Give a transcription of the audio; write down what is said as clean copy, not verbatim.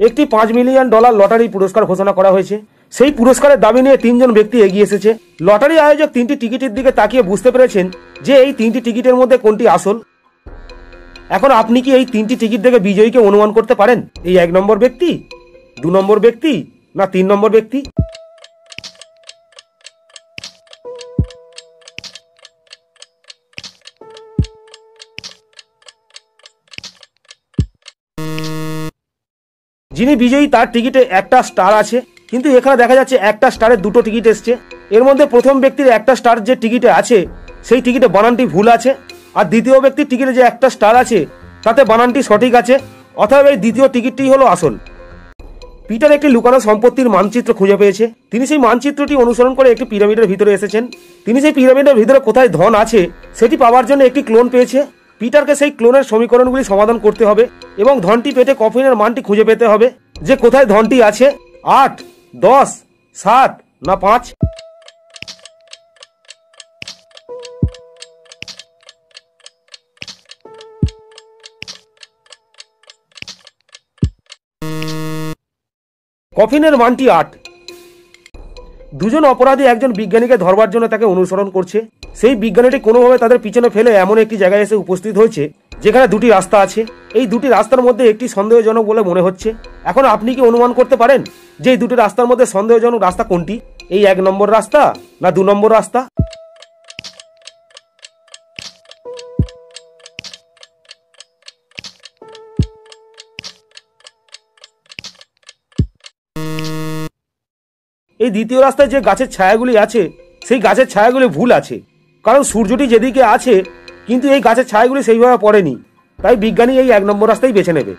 একটি $5 million lottery পুরস্কার ঘোষণা করা হয়েছে। সেই পুরস্কারের দাবি নিয়ে 3 জন ব্যক্তি এগিয়ে এসেছে। লটারি আয়োজক 3টি টিকিটের দিকে তাকিয়ে বুঝতে পেরেছেন যে এই 3টি টিকিটের মধ্যে কোনটি আসল। এখন আপনি কি এই 3টি টিকিট দেখে বিজয়ীকে অনুমান করতে পারেন? এই 1 নম্বর ব্যক্তি, 2 নম্বর ব্যক্তি, না 3 নম্বর ব্যক্তি? যিনি বিজয়ী তার টিকিটে একটা স্টার আছে, কিন্তু এখানে দেখা যাচ্ছে একটা স্টারের 2টো টিকিট এসছে। এর মধ্যে প্রথম ব্যক্তির একটা স্টার যে টিকিটে আছে সেই টিকিটে বানানটি ভুল আছে, আর দ্বিতীয় ব্যক্তির টিকিটে যে একটা স্টার আছে তাতে বানানটি সঠিক আছে। অতএব এই দ্বিতীয় টিকিটটি হলো আসল। পিটার একটি লুকানো সম্পত্তির মানচিত্র খুঁজে পেয়েছে। তিনি সেই মানচিত্রটি অনুসরণ করে একটি পিরামিডের ভিতরে এসেছেন। তিনি সেই পিরামিডের ভিতরে কোথায় ধন আছে সেটি পাওয়ার জন্য একটি ক্লোন পেয়েছে। পিটারকে সেই ক্লোনের সমীকরণগুলি সমাধান করতে হবে এবং ধনটি পেতে কফিনের মানটি খুঁজে পেতে হবে যে কোথায় ধনটি আছে, 8, 10, 7 না 5। কফিনের মানটি 8। দুজন অপরাধী একজন বিজ্ঞানীকে ধরবার জন্য তাকে অনুসরণ করছে। সেই বিজ্ঞানীটি কোনোভাবে তাদের পিছনে ফেলে এমন একটি জায়গায় এসে উপস্থিত হয়েছে যেখানে 2টি রাস্তা আছে। এই 2টি রাস্তার মধ্যে একটি সন্দেহজনক বলে মনে হচ্ছে। এখন আপনি কি অনুমান করতে পারেন যে এই 2টি রাস্তার মধ্যে সন্দেহজনক রাস্তা কোনটি? এই 1 নম্বর রাস্তা না 2 নম্বর রাস্তা? এই দ্বিতীয় রাস্তায় যে গাছের ছায়াগুলি আছে সেই গাছের ছায়াগুলি ভুল আছে, কারণ সূর্যটি যেদিকে আছে কিন্তু এই গাছের ছায়াগুলি সেইভাবে পড়েনি। তাই বিজ্ঞানী এই 1 নম্বর রাস্তাই বেছে নেবে।